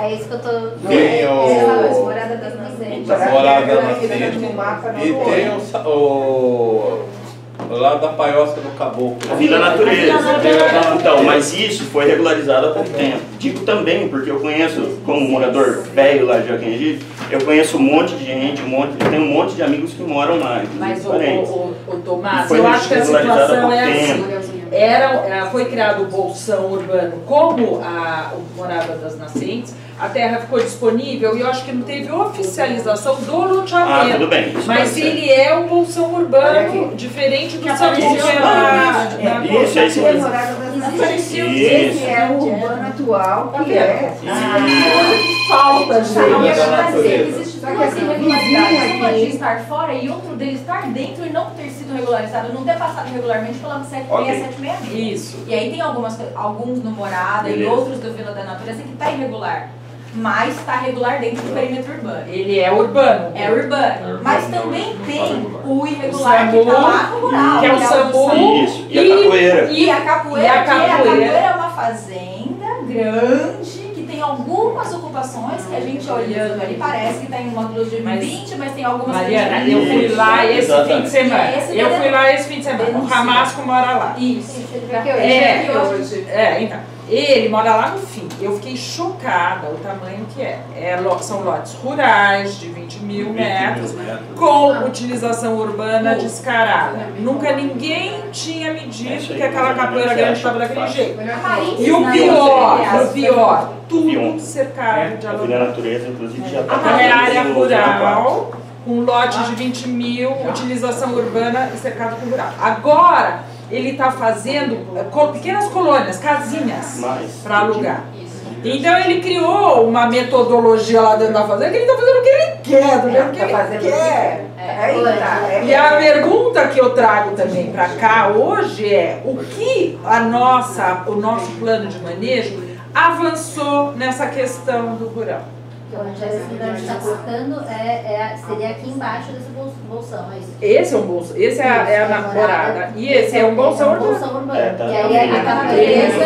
É isso que eu tô... Tem o... Morada das Nascentes. Morada das Nascentes. E tem o lado da Paiosca do Caboclo. A Vila Natureza. Então, mas isso foi regularizado há pouco tempo. Digo também, porque eu conheço, como morador velho lá de Joaquim Egídio, eu conheço um monte de gente, tenho um monte de amigos que moram lá. Mas, o Tomás, eu acho que a situação é assim. Foi criado o Bolsão Urbano como o Morada das Nascentes, a terra ficou disponível e eu acho que não teve oficialização do loteamento. Tudo bem. Mas ele é um Bolsão Urbano diferente do São Paulo. Isso, é isso. Esse é o urbano atual, que é... Falta, gente. Só que assim, regularidade, uma de estar fora e outro dele estar dentro e não ter sido regularizado, não ter passado regularmente pela 766. Isso. E aí tem alguns no Morada e outros do Vila da Natureza que está irregular. Mas está regular dentro do perímetro urbano. Ele é urbano. É urbano. Mas também tem o irregular que está lá no rural. Que é o Sambu. Isso. E a capoeira. E a capoeira é uma fazenda grande que tem algumas ocupações que a gente olhando ali parece que está em uma cruz de 20, mas tem algumas... Mariana, eu fui lá esse fim de semana. Eu fui lá esse fim de semana. O Ramasco mora lá. Isso. Então. Ele mora lá no fim. Eu fiquei chocada o tamanho que é. São lotes rurais de 20 mil metros, com utilização urbana descarada. Nunca ninguém tinha medido que aquela capoeira grande estava daquele jeito. E o pior, tudo cercado de alugado. A Vila Natureza, inclusive, já está... É área rural, um lote de 20 mil, utilização urbana e cercado com rural. Agora, ele está fazendo pequenas colônias, casinhas, para alugar. Então ele criou uma metodologia lá dentro da fazenda que ele está fazendo o que ele quer, do jeito que ele quer. E a pergunta que eu trago também para cá hoje é o que o nosso plano de manejo avançou nessa questão do rural. Onde a gente está colocando seria aqui embaixo desse bolsão, é isso? Esse é um bolsão, esse é a namorada e esse é um bolsão urbano. Que aí é a natureza,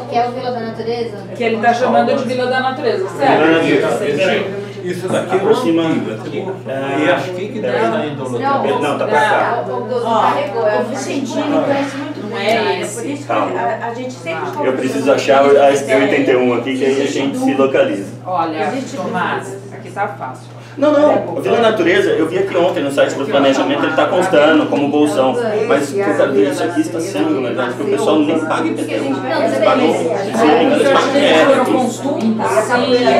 que é o Vila da Natureza? Que ele está chamando de Vila da Natureza, certo? Isso daqui é antigo. E acho que deve estar indo no loteamento. Não, tá pra cá. O Vicentino conhece muito bem, por isso que a gente sempre... Eu preciso achar a SP81 aqui, que aí a gente se localiza. Olha, Tomás, aqui tá fácil. Não, a Vila Natureza, eu vi aqui ontem no site do planejamento, ele está constando como bolsão. Mas isso aqui está sendo legal, porque o pessoal nem paga IPTU. Eles pagam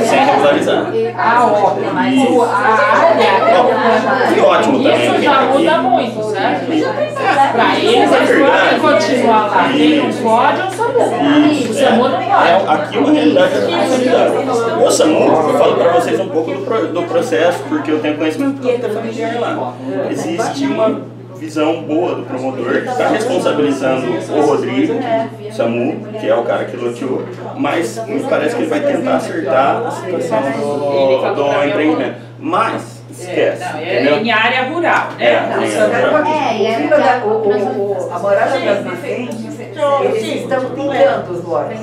sem regularizar. Óbvio, mas a área... Que ótimo também. Isso já muda muito, certo? Para eles podem continuar lá. Quem não pode é o SAMU. O SAMU não pode. Aqui é uma realidade. O SAMU, eu falo para vocês um pouco do processo, porque eu tenho conhecimento da familiar lá. Existe uma visão boa do promotor que está responsabilizando o Rodrigo, SAMU, que é o cara que loteou, mas me parece que ele vai tentar acertar a situação do empreendimento. Mas esquece. Em área rural, né? A Morada das Nascentes, eles estão picando os lotes.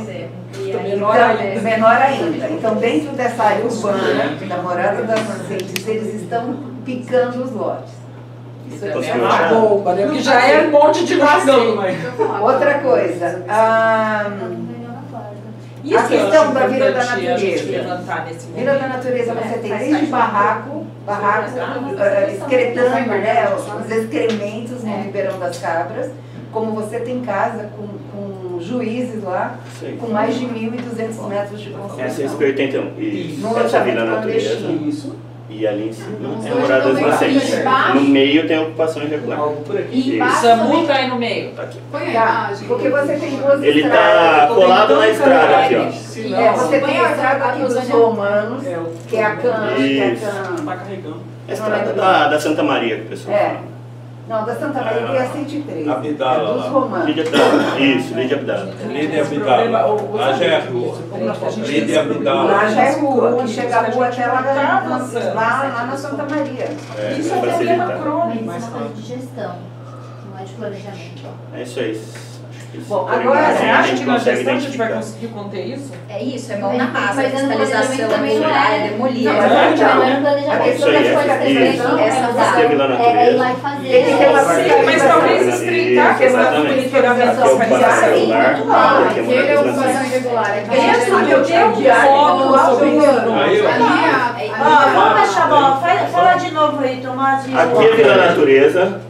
Menor ainda. Então, dentro dessa área urbana, da Morada das Nascentes, eles estão picando os lotes. Isso é uma bomba, né? Porque já é um monte de vazão. Outra coisa, a questão da Vila da Natureza. Vila da Natureza você tem desde barraco, excretando, né, os excrementos no Ribeirão das Cabras, como você tem casa com juízes lá, com mais de 1.200 metros de construção. Essa é a SP81. Isso. Essa é a Vila Natureza. Isso. E ali em cima é a Morada das Nascentes. No meio tem a ocupação irregular. E o SAMU está aí no meio. Tá aqui. Porque você tem duas ele estradas. Ele está colado na estrada aqui, ó. Você tem a estrada aqui dos romanos, que é a CAN. A estrada da Santa Maria, que o pessoal fala. Não, da Santa Maria é a 103. Abdala, dos romanos. Lídia Abdala. Isso, Lídia Abdala. Lídia Abdala. Lá já é rua. Lídia Abdala. Lá já é rua, que chega a rua até lá na Santa Maria. Isso é problema crônico. Mas é de gestão, não é de planejamento. É isso aí. Bom, agora Você acha que na consegue gestão a gente vai identificar. conseguir conter isso? É isso, é mão na massa. Mas no planejamento também não é demolir. Não, mas não é no planejamento. Isso aí é a Vila Natureza. É ir lá e fazer. Sim, mas talvez estreitar a questão do monitoramento da fiscalização. Ele é uma situação irregular. Vamos deixar, fala de novo aí, Tomás. Aqui é Vila Natureza,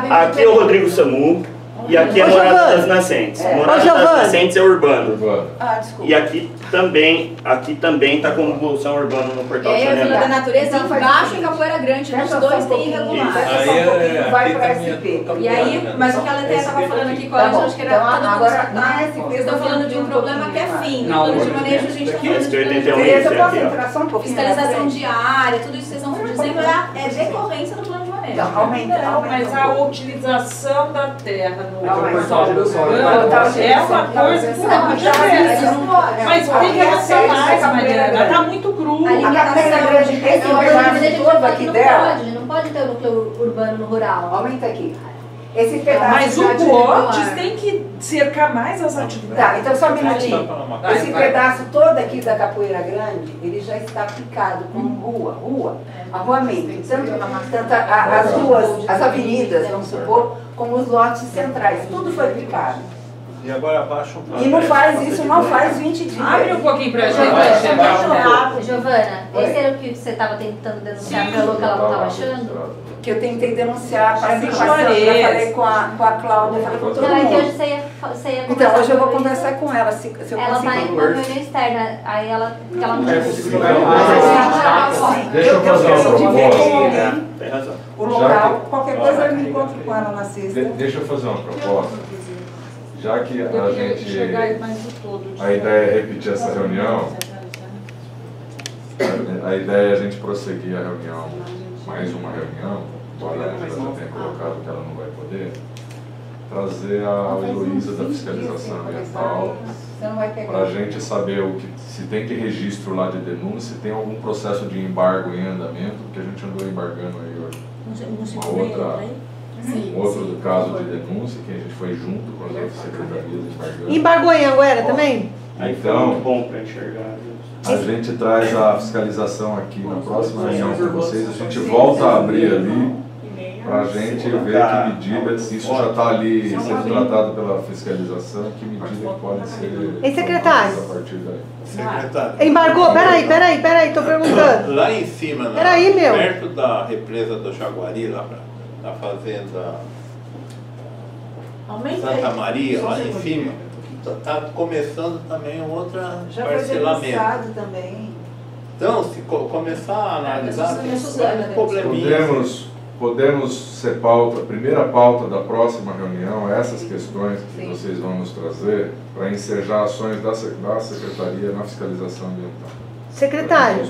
aqui é o Rodrigo Samu e aqui é a Morada das Nascentes. Morada das Nascentes é urbano. Ah, desculpa. E aqui também está com evolução urbana no portal É a Vila da Saneamento. Natureza embaixo em Capoeira Grande, os dois têm irregular. Vai para SP. E aí, mas o que a Letéia estava falando aqui com a Ângela, acho que era Então, todo mundo agora, constatar. na SP, Vocês estão falando de um problema que é fim. No plano de manejo, a gente está falando de plano de Esse 81 Tereza, esse posso aqui, ó. entrar só um pouquinho? fiscalização diária, tudo isso que vocês estão dizendo é decorrência do plano de manejo. Não, aumenta. Mas a utilização da terra no Aumenta. portal urbano Aumenta. é uma coisa que não podia ver. Mas tem que avançar mais, Mariana. Está muito cru. A A Capoeira Grande tem esse Não, pedaço todo aqui dela. não pode ter o núcleo urbano no rural. Aumenta aqui. Esse pedaço Mas o já de POTES regular. tem que cercar mais as atividades. Tá, então só um minutinho. Vai, Esse vai. pedaço todo aqui da Capoeira Grande, ele já está aplicado como rua, arruamento. Tanto as ruas, as avenidas, vamos supor, como os lotes centrais, tudo foi aplicado. E agora abaixa um pouco. E não faz isso, não faz 20 dias. Abre um pouquinho pra gente. Giovana, esse era o que você estava tentando denunciar, falou que ela não estava achando? Que eu tentei denunciar para a Sim, participação. chorei. Eu falei com a Cláudia, falei com todo Não, é que hoje mundo. você ia Então, hoje eu vou sobre conversar isso. com ela, se eu Ela está em consigo. uma reunião externa, aí ela não Deixa eu fazer uma proposta. Tem razão. O local, qualquer coisa eu me encontro com ela na sexta. Deixa eu fazer uma proposta. Já que Eu a queria gente. chegar mais do todo. A ideia é repetir essa reunião. A ideia é a gente prosseguir a reunião, mais uma reunião, embora a Angela já tenha colocado que ela não vai poder, trazer a Heloísa da fiscalização ambiental Você não vai pegar. para a gente saber o que, se tem que registro lá de denúncia, se tem algum processo de embargo em andamento, porque a gente andou embargando aí outro caso de denúncia, que a gente foi junto com as outras secretarias embargando. Embargou em Anguera também? Aí foi muito bom para enxergar. A gente traz a fiscalização aqui na próxima reunião com vocês, a gente volta a abrir ali para a gente ver que medidas, isso já está ali sendo tratado pela fiscalização, que medidas podem ser Ei, secretário. tomadas a partir daí. Secretário. Embargou? Peraí, tô perguntando. Lá em cima, Peraí, meu. perto da represa do Jaguari, lá na fazenda Santa Maria, lá em cima, está começando também outra Já foi parcelamento. denunciado também. Então, se começar a analisar, tem um probleminha. Podemos ser pauta, a primeira pauta da próxima reunião, essas questões que vocês vão nos trazer, para ensejar ações da Secretaria na fiscalização ambiental. Secretário.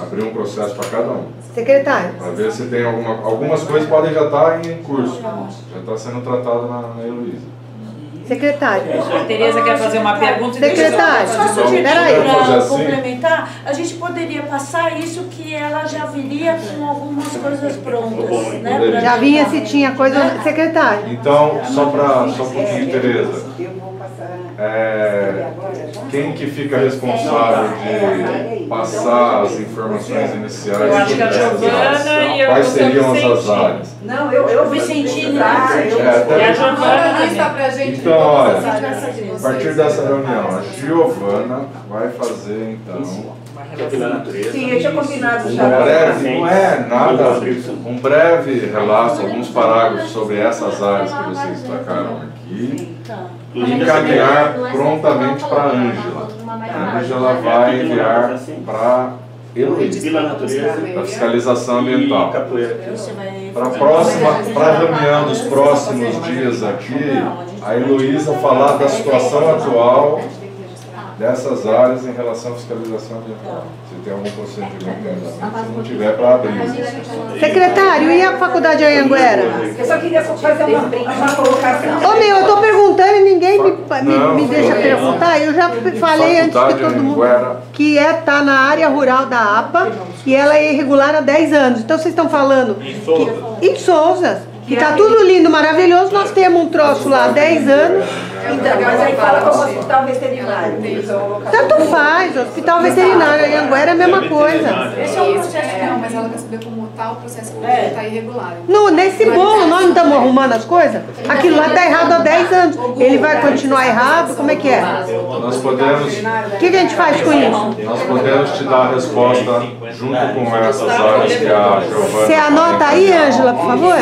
Abrir um processo para cada um. Secretário. Para ver se tem algumas coisas podem já estar em curso, já está sendo tratado na Heloísa. Secretário. A Tereza quer fazer uma pergunta. Secretário. Peraí. Para complementar, a gente poderia passar isso que ela já viria com algumas coisas prontas, né? Já vinha se tinha coisa. Secretário. Então, só um pouquinho, Tereza. Eu vou passar. Quem que fica responsável de passar as informações iniciais? Eu acho que a Giovana e eu Quais seriam essas áreas? Não, eu Vicentino, E a Giovana está pra gente. Então, olha, a partir dessa reunião, a Giovana vai fazer, então, Vila Natureza. Sim, eu tinha combinado um já. breve, não é nada, um breve relato, alguns parágrafos sobre essas áreas que vocês destacaram aqui, e encaminhar prontamente para a Ângela. A Ângela vai enviar para Heloísa, Vila Natureza da fiscalização ambiental. e Capoeira. Para a reunião dos próximos dias aqui, a Heloísa falar da situação atual dessas áreas em relação à fiscalização ambiental. Se tem algum procedimento, se não tiver, para abrir. Secretário, e a faculdade Anhanguera? Eu só queria fazer uma colocação. Ô meu, eu tô perguntando e ninguém me deixa perguntar. Eu já falei antes de todo mundo que tá na área rural da APA e ela é irregular há 10 anos. Então vocês estão falando Em Souza. em Souza, Que tá tudo lindo, maravilhoso, nós temos um troço lá há 10 anos. Então, mas aí fala como hospital veterinário. Tanto faz, hospital veterinário, em Anguera é a mesma coisa. Esse é o processo, não, mas ela quer saber como tá o processo que está irregular. Nesse bolo, nós não estamos arrumando as coisas? Aquilo lá tá errado há 10 anos. Ele vai continuar errado? Como é que é? Nós podemos... O que a gente faz com isso? Nós podemos te dar a resposta junto com essas áreas que a Giovana... Você anota aí, Ângela, por favor?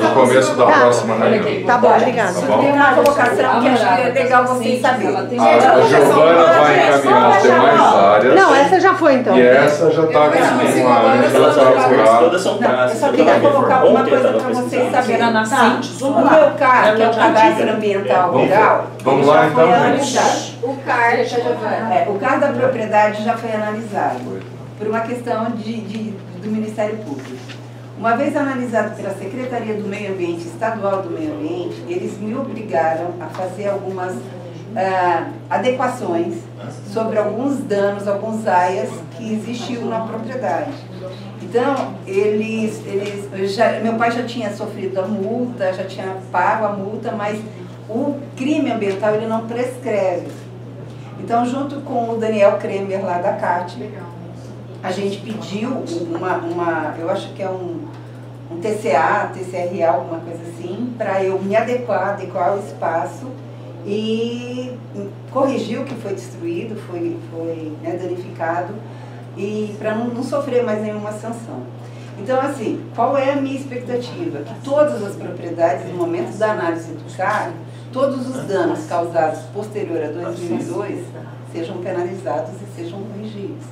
No começo da próxima reunião. Tá bom, obrigada. Tem uma colocação que acho que é legal vocês saberem. A Giovana vai encaminhar as demais áreas. Não, essa já foi então. E essa já está com a Ângela para apurar. Todas são práticas. Eu só queria colocar uma coisa para vocês saberem. O meu CAR, que é o Cadastro Ambiental Rural, Vamos lá então, gente. o CAR da propriedade já foi analisado por uma questão do Ministério Público. Uma vez analisado pela Secretaria do Meio Ambiente, Estadual do Meio Ambiente, eles me obrigaram a fazer algumas adequações sobre alguns danos, alguns aias que existiam na propriedade. Então, meu pai já tinha sofrido a multa, já tinha pago a multa, mas o crime ambiental ele não prescreve. Então, junto com o Daniel Kremer lá da CAT, a gente pediu eu acho que é um TCA, TCRA, alguma coisa assim, para eu me adequar ao espaço e corrigir o que foi destruído, foi danificado, e para não sofrer mais nenhuma sanção. Então, assim, qual é a minha expectativa? Que todas as propriedades, no momento da análise do CAR, todos os danos causados posterior a 2002 sejam penalizados e sejam corrigidos.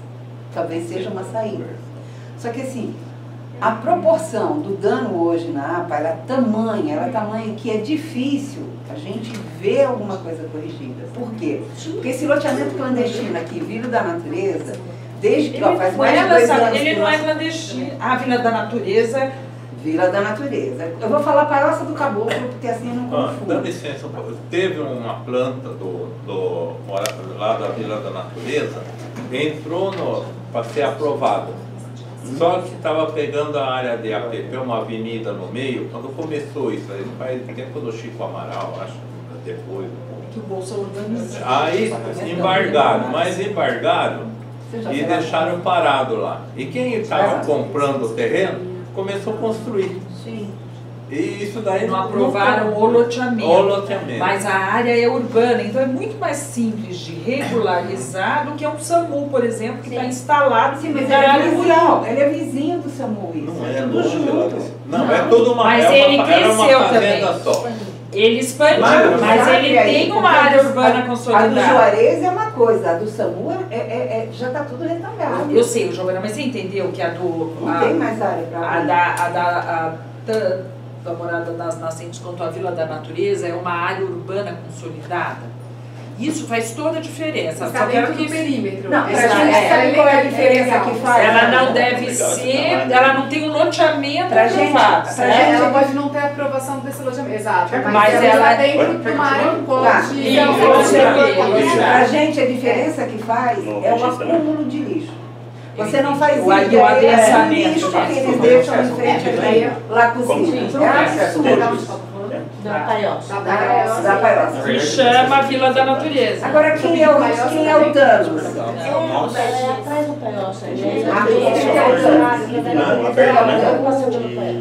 Talvez seja uma saída. Só que assim, a proporção do dano hoje na APA, ela é tamanha que é difícil a gente ver alguma coisa corrigida. Por quê? Porque esse loteamento clandestino aqui, Vila da Natureza, desde que faz mais de 2 anos... Ele não é clandestino. A Vila da Natureza... Vila da Natureza. Eu vou falar Parócia do Caboclo, porque assim eu não confundo. Dá licença, teve uma planta lá da Vila da Natureza, entrou para ser aprovada. Só que estava pegando a área de APP, uma avenida no meio, quando começou isso, aí faz tempo do Chico Amaral, acho, depois. Que o Bolsa organizou. Aí embargaram e deixaram parado lá. E quem estava comprando o terreno começou a construir. Sim. E isso daí não aprovaram o loteamento. O loteamento. Mas a área é urbana, então é muito mais simples de regularizar do que um SAMU, por exemplo, que está instalado. Sim, mas ele é vizinho do SAMU. Isso. Não é tudo junto. Não, é tudo uma mas ele cresceu também. Só. Ele expandiu, mas ele tem uma área urbana consolidada. A do Juarez é uma coisa, a do SAMU já está tudo retangado. Eu sei, Giovana, mas você entendeu que a do... Não tem mais área para da Morada das Nascentes quanto a Vila da Natureza é uma área urbana consolidada. Isso faz toda a diferença. Está dentro do perímetro. Não, pra gente sabe qual é a diferença que faz. Ela não deve ser, ela não tem um loteamento pra gente. Ela pode não ter aprovação desse loteamento. Exato. Mas ela está dentro de uma área que pode... Pra gente a diferença que faz é o acúmulo de lixo. Você não faz o adensamento que eles deixam em frente aqui, lá cozinha. Da Paiosa. Da Paiosa. Que chama a Vila da Natureza. Agora, quem é o Thanos? É atrás do Paiosa.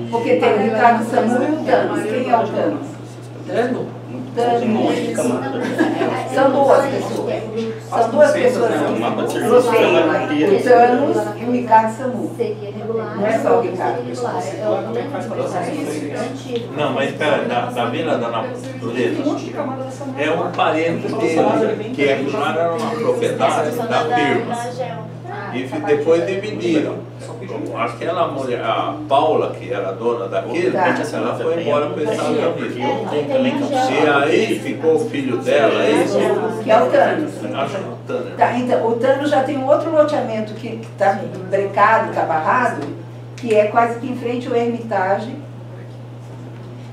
Porque tem o Ricardo Samu e o Thanos. Quem é o Thanos? São duas pessoas. São duas pessoas que bloqueiam aí. O Thanos e o Ricardo Samu. Seria regular. Não é só o Ricardo. Não, mas espera, da Vila da Natureza é um parente dele, que era uma propriedade da firma. E depois dividiram. Aquela mulher, a Paula, que era dona daquilo, ela foi embora para os Estados Unidos. E aí ficou o filho dela, é isso? Que é o Thanos. Acho que é o Thanos. Tá, então, o Thanos já tem um outro loteamento que está brecado, cabarrado, que é quase que em frente ao Hermitage,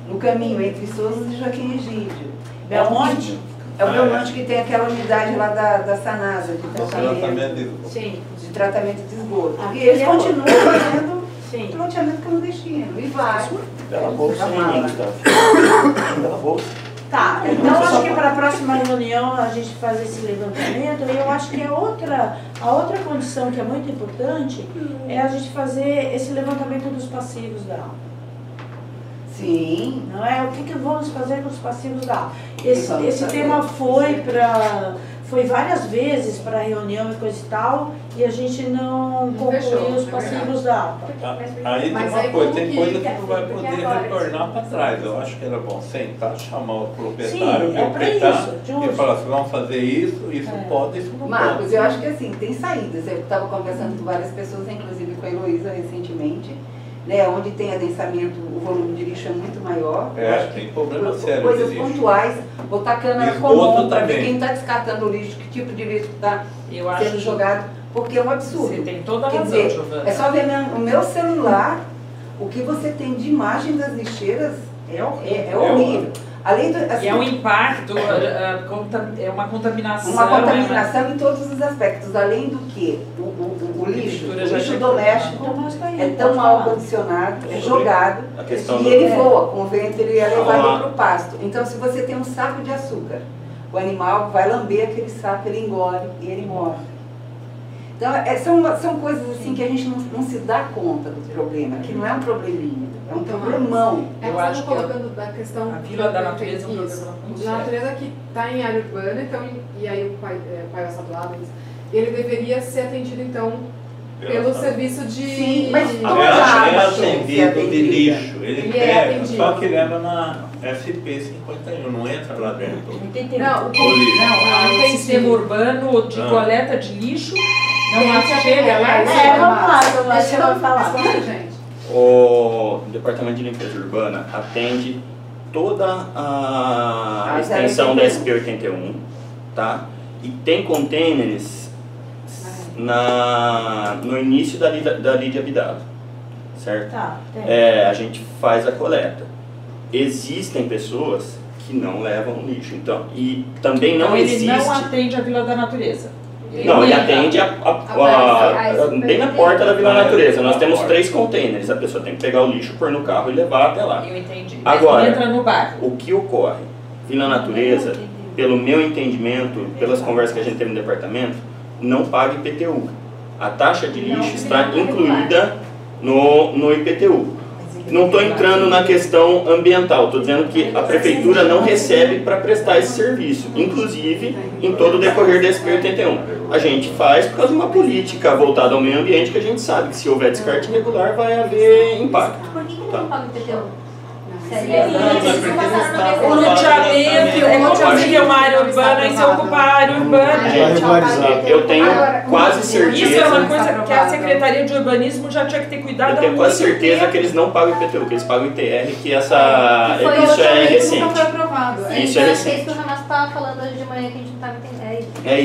no caminho entre Souza e Joaquim Egídio. Belmonte? É o Belmonte que tem aquela unidade lá da Sanasa, de tratamento de esgoto. E eles continuam fazendo Sim. Loteamento clandestino. E vai. Bela bolsa, Bela bolsa. Tá, então acho que para a próxima reunião a gente faz esse levantamento. E eu acho que a outra condição que é muito importante é a gente fazer esse levantamento dos passivos da aula. Sim. Não é? O que vamos fazer com os passivos da aula? Esse tema foi várias vezes para reunião e coisa e tal, e a gente não concluiu os passivos da aula. Aí tem uma coisa, tem coisa que não vai poder retornar para trás. Eu acho que era bom sentar, chamar o proprietário, e falar assim, vamos fazer isso pode, isso não Marcos, pode. eu acho que assim, tem saídas. Eu estava conversando com várias pessoas, inclusive com a Heloísa recentemente, né, onde tem adensamento, o volume de lixo é muito maior. Tem problema sério. Coisas pontuais, botar câmera comum para ver quem está descartando o lixo, que tipo de lixo está sendo jogado, porque é um absurdo. Você tem toda a razão, Giovana. É só ver no meu celular, o que você tem de imagem das lixeiras é horrível. Além do, assim, e é um impacto, é uma contaminação. Uma contaminação em todos os aspectos, além do que o lixo doméstico é tão mal condicionado, é jogado, e ele voa, com o vento ele é levado para o pasto. Então se você tem um saco de açúcar, o animal vai lamber aquele saco, ele engole e ele morre. Então são coisas assim que a gente não se dá conta do problema, que não é um probleminha. É um problemão. Eu acho que colocando da questão a Vila da Natureza é um problema. A natureza que está em área urbana, então, e aí o pai vai do lado, ele deveria ser atendido então pelo serviço de. Sim, mas é atendido de lixo. Ele pega, só que leva na SP-51, não entra lá dentro. Não, o sistema urbano de coleta de lixo não chega lá. Vamos lá, deixa eu falar. Gente. O Departamento de Limpeza Urbana atende toda a extensão da SP-81, tá? E tem containers no início da Lídia Abidado, certo? Tá, a gente faz a coleta. Existem pessoas que não levam lixo, então, e também não existe... Ele não atende a Vila da Natureza. Não, ele atende bem na porta da Vila Natureza. Nós temos 3 containers. A pessoa tem que pegar o lixo, pôr no carro e levar até lá. Eu entendi. Agora, entra no bar. O que ocorre? Vila Natureza, pelo meu entendimento, pelas conversas que a gente teve no departamento, não paga IPTU. A taxa de lixo está incluída no IPTU. Não estou entrando na questão ambiental, estou dizendo que a prefeitura não recebe para prestar esse serviço, inclusive em todo o decorrer da SP-81. A gente faz por causa de uma política voltada ao meio ambiente, que a gente sabe que se houver descarte irregular vai haver impacto. Por que não paga o IPTU? O loteamento, é como se é uma área urbana e se ocupar a área urbana. Eu tenho quase certeza. Isso é uma coisa que a Secretaria de Urbanismo já tinha que ter cuidado. Eu tenho quase certeza que eles não pagam IPTU, que eles pagam ITR, que isso é recente. Isso é recente. É isso que o Renato estava falando hoje de manhã que a gente não estava entendendo. É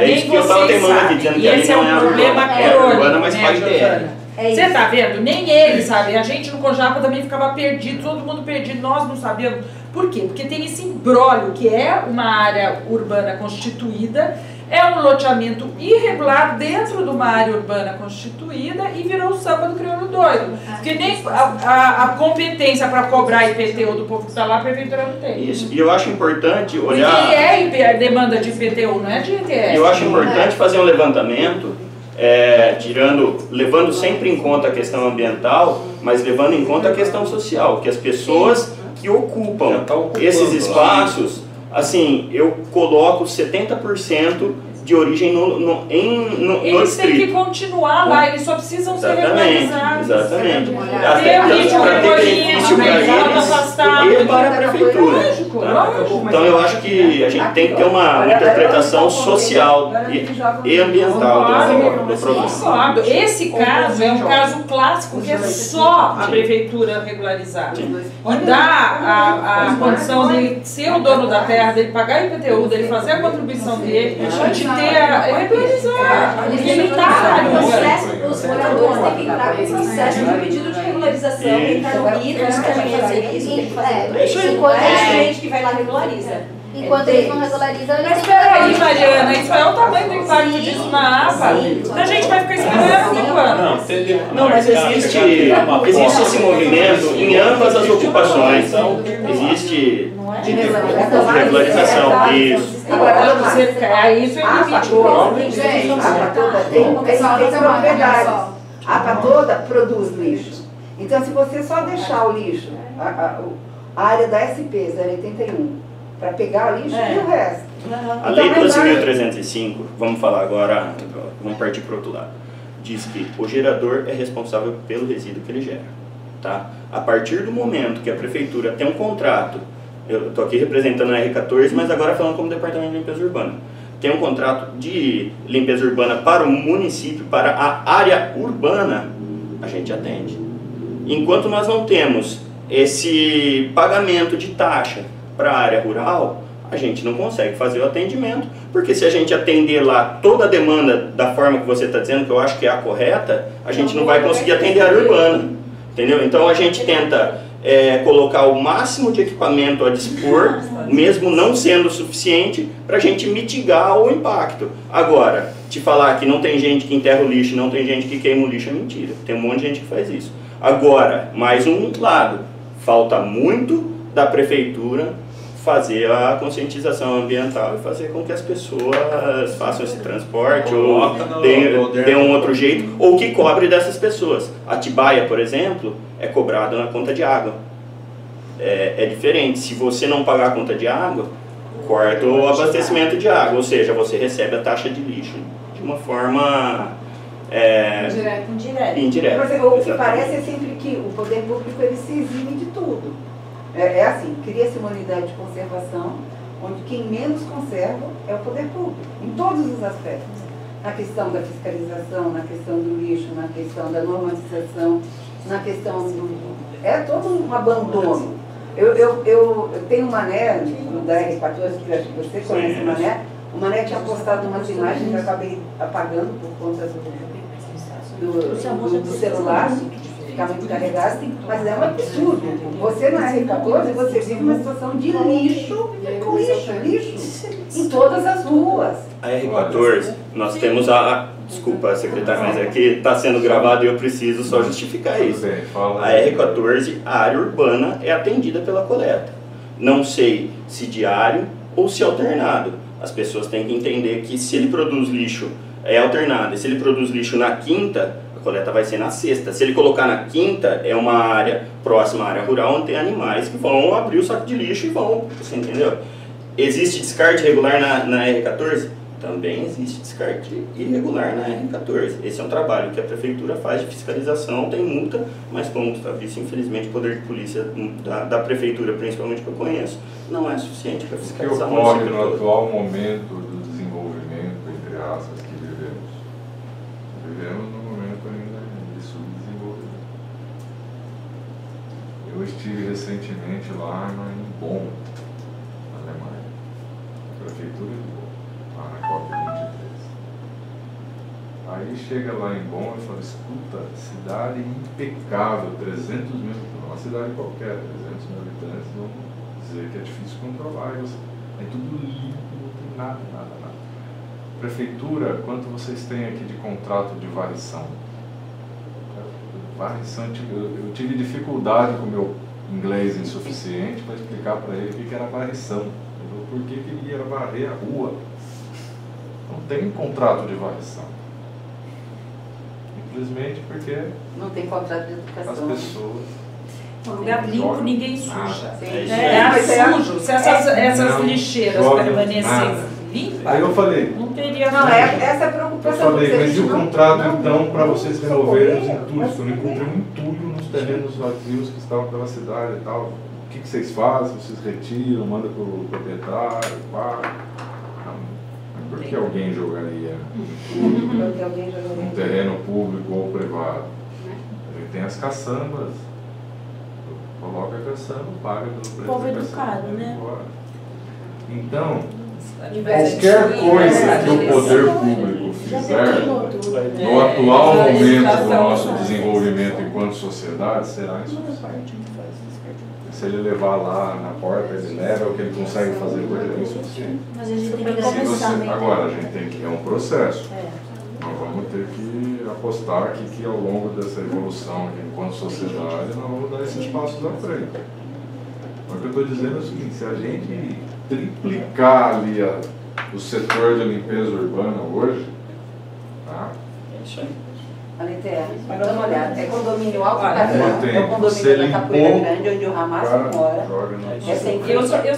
isso que eu estava teimando aqui, dizendo que ali não é a urbana, mas paga ITR. Você tá vendo? Nem ele sabe. A gente no Conjapa também ficava perdido, todo mundo perdido, nós não sabíamos. Por quê? Porque tem esse imbróglio que é uma área urbana constituída, é um loteamento irregular dentro de uma área urbana constituída e virou o samba do crioulo doido. Porque nem a competência para cobrar IPTU do povo que está lá, a prefeitura não tem. Isso. E eu acho importante olhar... Porque é demanda de IPTU, não é de ITS. Eu acho importante fazer um levantamento... levando sempre em conta a questão ambiental, mas levando em conta a questão social, que as pessoas que ocupam esses espaços, assim, eu coloco 70% de origem no eles distrito. Têm que continuar lá, eles só precisam ser regularizados. Exatamente. Ter um ritmo para ter benefício para eles e para a prefeitura. Lógico. Então eu acho que a gente tem que ter uma interpretação social e ambiental do problema. Esse caso é um caso clássico que é só a prefeitura regularizar. E dá a condição dele ser o dono da terra, dele pagar IPTU, dele fazer a contribuição dele, de ter regularizar. Ele está os moradores têm que entrar com o processo de pedido de regularização, entrar no RIT, eles querem fazer isso, tem que fazer tudo isso. É a gente que vai lá e regulariza. Enquanto eles não regularizam, eles Mas peraí, Mariana, isso é o tamanho do impacto disso na APA. A gente vai ficar esperando quando? Não, mas existe esse movimento em ambas as ocupações. Existe de regularização, isso. Agora, você isso é limite. A APA toda tem propriedades. A APA toda produz lixo. Então, se você só deixar o lixo, a área da SP 081, para pegar o lixo e o resto. A Lei 12.305, vamos falar agora, vamos partir para o outro lado, diz que o gerador é responsável pelo resíduo que ele gera. Tá? A partir do momento que a prefeitura tem um contrato, eu estou aqui representando a R14, mas agora falando como Departamento de Limpeza Urbana, tem um contrato de limpeza urbana para o município, para a área urbana, a gente atende. Enquanto nós não temos esse pagamento de taxa para a área rural, a gente não consegue fazer o atendimento, porque se a gente atender lá toda a demanda da forma que você está dizendo, que eu acho que é a correta, a gente não vai conseguir atender a área urbana, entendeu? Então a gente tenta colocar o máximo de equipamento a dispor, mesmo não sendo suficiente, para a gente mitigar o impacto. Agora, te falar que não tem gente que enterra o lixo, não tem gente que queima o lixo é mentira, tem um monte de gente que faz isso. Agora, mais um lado, falta muito da prefeitura fazer a conscientização ambiental e fazer com que as pessoas façam esse transporte ou dê um outro jeito, ou que cobre dessas pessoas. A Atibaia, por exemplo, é cobrada na conta de água. É diferente. Se você não pagar a conta de água, corta o abastecimento de água, ou seja, você recebe a taxa de lixo de uma forma indireta. O que parece é sempre que o poder público ele se exime de tudo. É assim, cria-se uma unidade de conservação, onde quem menos conserva é o poder público, em todos os aspectos. Na questão da fiscalização, na questão do lixo, na questão da normatização, na questão do... É todo um abandono. Eu tenho um Mané, da R14, que eu acho que você conhece o Mané. O Mané tinha postado umas imagens que eu acabei apagando por conta do celular, ficar muito carregado, mas é um absurdo. Você na R14, você vive uma situação de lixo, com lixo, em todas as ruas. A R14, nós temos desculpa, secretária, mas aqui está sendo gravado e eu preciso só justificar isso. A R14, a área urbana, é atendida pela coleta. Não sei se diário ou se alternado. As pessoas têm que entender que se ele produz lixo, é alternado. E se ele produz lixo na quinta, a coleta vai ser na sexta. Se ele colocar na quinta, é uma área próxima à área rural, onde tem animais que vão abrir o saco de lixo e vão, você entendeu? Existe descarte regular na R14? Também existe descarte irregular na R14. Esse é um trabalho que a prefeitura faz de fiscalização, tem multa, mas como está visto, infelizmente o poder de polícia da prefeitura, principalmente que eu conheço, não é suficiente para fiscalizar. O que ocorre no atual momento do desenvolvimento, entre aspas, que vivemos? Vivemos num momento ainda de subdesenvolvimento. Eu estive recentemente lá em Bonn, na Alemanha, a prefeitura de Bonn, lá na COP23. Aí chega lá em Bonn e fala, escuta, cidade impecável, 300 mil, não é uma cidade qualquer, 300 mil habitantes, vamos dizer que é difícil controlar, é tudo limpo, não tem nada. Prefeitura, quanto vocês têm aqui de contrato de varrição? Eu tive dificuldade com o meu inglês insuficiente para explicar para ele o que era varrição. Por que ele ia varrer a rua? Não tem contrato de varrição. Simplesmente porque não tem contrato de educação. As pessoas... Lugar limpo, ninguém suja. Sujo. Se essas lixeiras permanecessem limpas, aí eu falei, não teria... Não, essa é a preocupação. Eu falei, mas e o contrato então para vocês removerem os entulhos? Eu não encontrei um entulho nos terrenos vazios que estavam pela cidade e tal. O que vocês fazem? Vocês retiram, mandam para o proprietário, paga? Por que alguém jogaria um terreno público ou privado? Ele tem as caçambas, coloca a caçamba, paga pelo preço. Povo educado, né? Então, qualquer coisa que o poder público fizer, no atual momento do nosso desenvolvimento enquanto sociedade, será insuficiente. se ele levar lá na porta, ele leva, é o que ele consegue fazer hoje, é insuficiente. Mas a gente tem que começar. Agora, a gente tem que, é um processo. Nós vamos ter que apostar aqui que ao longo dessa evolução, enquanto sociedade, nós vamos dar esses passos à frente. Mas o que eu estou dizendo é o seguinte, se a gente triplicar ali o setor de limpeza urbana hoje, tá? É isso aí. Aletea, dá uma olhada. É condomínio Alto Olha, Capital, é o condomínio da Capoeira Grande, onde o Ramasco mora. É sem eu só queria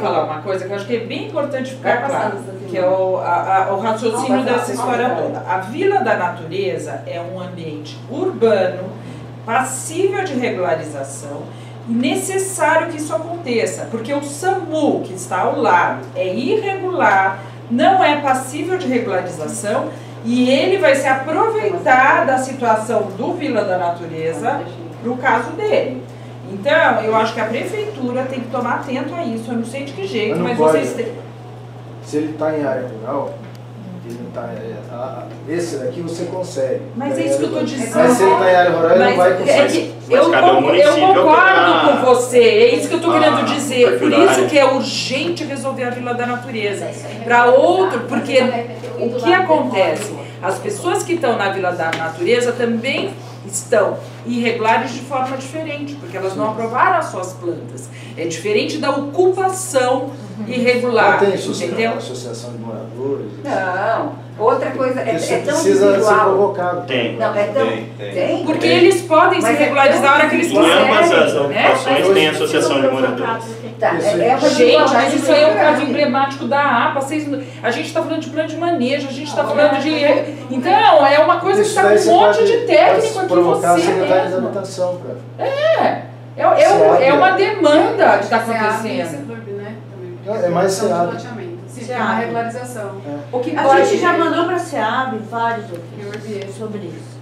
falar uma coisa que eu acho que é bem importante ficar claro, que é o raciocínio dessa história toda. A Vila da Natureza é um ambiente urbano, passível de regularização, e necessário que isso aconteça, porque o SAMU, que está ao lado, é irregular, não é passível de regularização, e ele vai se aproveitar da situação do Vila da Natureza para o caso dele. Então, eu acho que a prefeitura tem que tomar atento a isso. Eu não sei de que jeito, mas vocês têm... Se ele está em área rural, ele não tá, esse daqui você consegue. Mas é isso que eu estou dizendo. Mas se ele está em área rural, ele não vai conseguir. Eu concordo com você, é isso que eu estou querendo dizer. Por isso que é urgente resolver a Vila da Natureza. Para outro, porque o que acontece? As pessoas que estão na Vila da Natureza também estão irregulares de forma diferente, porque elas não aprovaram as suas plantas. É diferente da ocupação irregular. Não tem associação de moradores? Não. Outra coisa, é tão precisa individual. ser convocado. Tem. Não, é tão... Tem? Porque eles podem se regularizar a hora que eles quiserem. Ambas as ocupações têm associação de moradores. Tá, gente, mas isso aí é um caso emblemático da APA. A gente está falando de plano de manejo, a gente está falando de... Então, é uma coisa que está com um monte de técnico aqui, você mesmo. É uma demanda que está acontecendo. É mais SEAB. Se chama regularização. O que a gente já mandou para a SEAB vários ofícios sobre isso.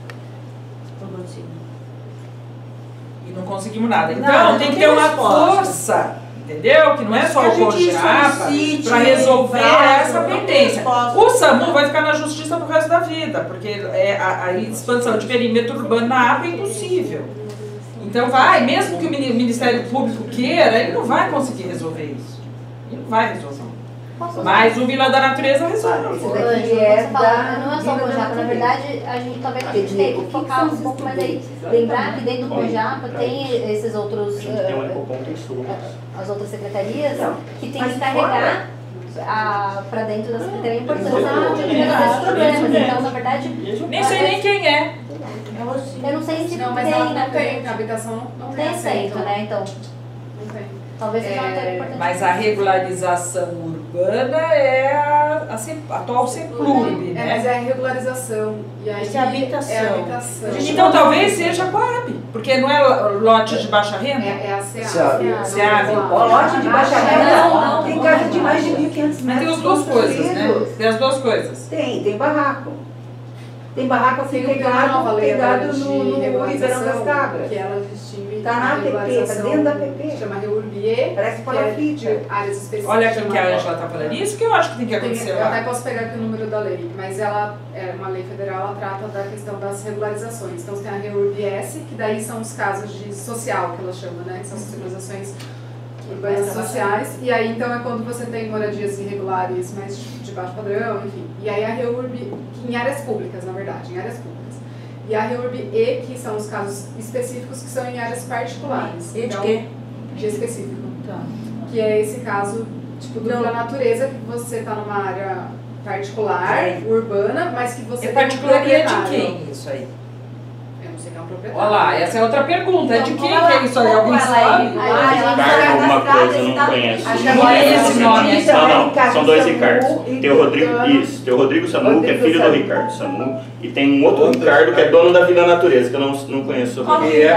E não conseguimos nada. Então, tem que ter uma força, entendeu? Que não é só o CONGEAPA para resolver essa pendência. O SAMU vai ficar na justiça pro resto da vida, porque a expansão de perímetro urbano na APA é impossível. Então mesmo que o Ministério Público queira, ele não vai conseguir resolver isso. Ele não vai resolver. Mas o Vila da Natureza resolve. Não é só o CONGEAPA, na verdade, a gente talvez tem que focar um pouco mais aí. Lembrar que dentro do CONGEAPA tem esses outros, as outras secretarias que tem que carregar para dentro da secretaria a importância de resolver esses problemas. Então, na verdade... Nem sei nem quem é. Eu não sei se não tem, não tem, a habitação não tem aceito, né? Então, não tem. Talvez seja uma matéria importante. Mas a regularização urbana é a atual CEPLURB, né? Mas é a regularização. E aí é a habitação. É a habitação. Então talvez seja a Coab, porque não é lote de baixa renda? É a SEAB. O lote de baixa renda tem casa de mais de 1.500 metros. Mas tem as duas coisas, né? Tem as duas coisas. Tem barraco. Tem barraco assim pegado no Ribeirão das Cabras. Que ela distingue. Está na APP, está dentro da APP. Chama REURB. Parece palafita. Áreas específicas. Olha aqui o que a Ângela está falando. Isso que eu acho que tem que acontecer Eu lá. até posso pegar aqui o número da lei, mas ela é uma lei federal, ela trata da questão das regularizações. Então você tem a REURB-S, que daí são os casos de social, que ela chama, né? Que são as regularizações urbanas sociais. E aí então é quando você tem moradias irregulares, mais de baixo padrão, enfim. E aí a REURB, em áreas públicas, na verdade, em áreas públicas. E a REURB-E, que são os casos específicos que são em áreas particulares. E de quê? De específico. Tá. Que é esse caso, tipo, da natureza, que você está numa área particular, urbana, mas que você É tem um particularia de proprietário. quem isso aí? Eu não sei quem é um proprietário. Olha lá, essa é outra pergunta. É de quem que é isso aí? Alguém sabe? Ricardo alguma coisa, eu não conheço. Não é esse nome. Não, são dois Ricardos. Tem o Rodrigo, isso, tem o Rodrigo Samu, que é filho do Ricardo Samu, e tem um outro Ricardo que é dono da Vila Natureza, que eu não conheço sobre ele.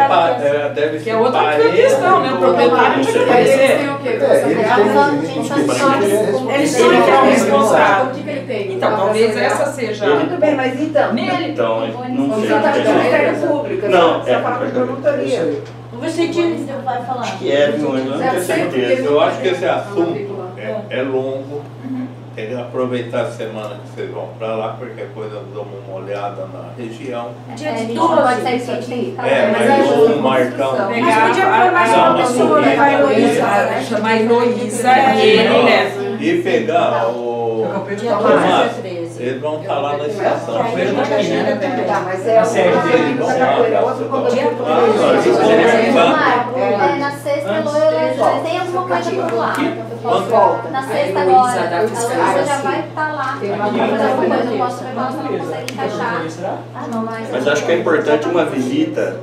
Deve ser que é outra questão, né? O proprietário não tem sei. que conhecer. Eles têm o quê? Eles são responsáveis. O que ele tem? Então, talvez essa seja... Muito bem, mas então... Nele. Então, não Você sei. está no Ministério Público, Não, você fala de promotoria. O Vicentino vai falar. Acho que é, viu? Eu não tenho certeza. Eu acho que esse assunto é longo, Entendeu? Aproveitar a semana que vocês vão para lá, qualquer coisa, dou uma olhada na região. Dia de 12, pode sair só de mas um marcão. Mas podia pôr mais uma pessoa, levar a Heloísa, chamar a Heloísa e ele leva. E pegar o Tomás, eles vão estar lá na estação. Mas é outro condomínio. Na sexta, Heloísa, tem alguma coisa por lá. Na sexta agora, a Heloísa já vai estar lá. Eu posso levar, só não consegue encaixar. Mas acho que é importante uma visita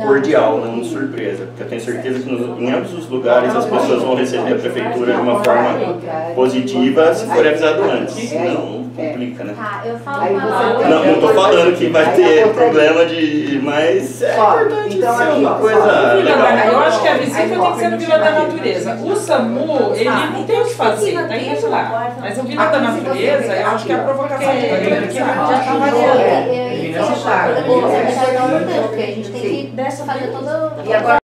cordial, não de surpresa, porque eu tenho certeza que em ambos os lugares as pessoas vão receber a prefeitura de uma forma positiva se for avisado antes, senão complica, né? Eu falo com ela. Não estou falando que vai ter problema de... mas é importante ser uma coisa legal. Eu acho que a visita tem que ser no Vila da Natureza. O SAMU, ele não tem o que fazer, tá indo lá. Mas o Vila da Natureza, eu acho que é a provocação de Já está variando. Porque a gente tem que fazer todo...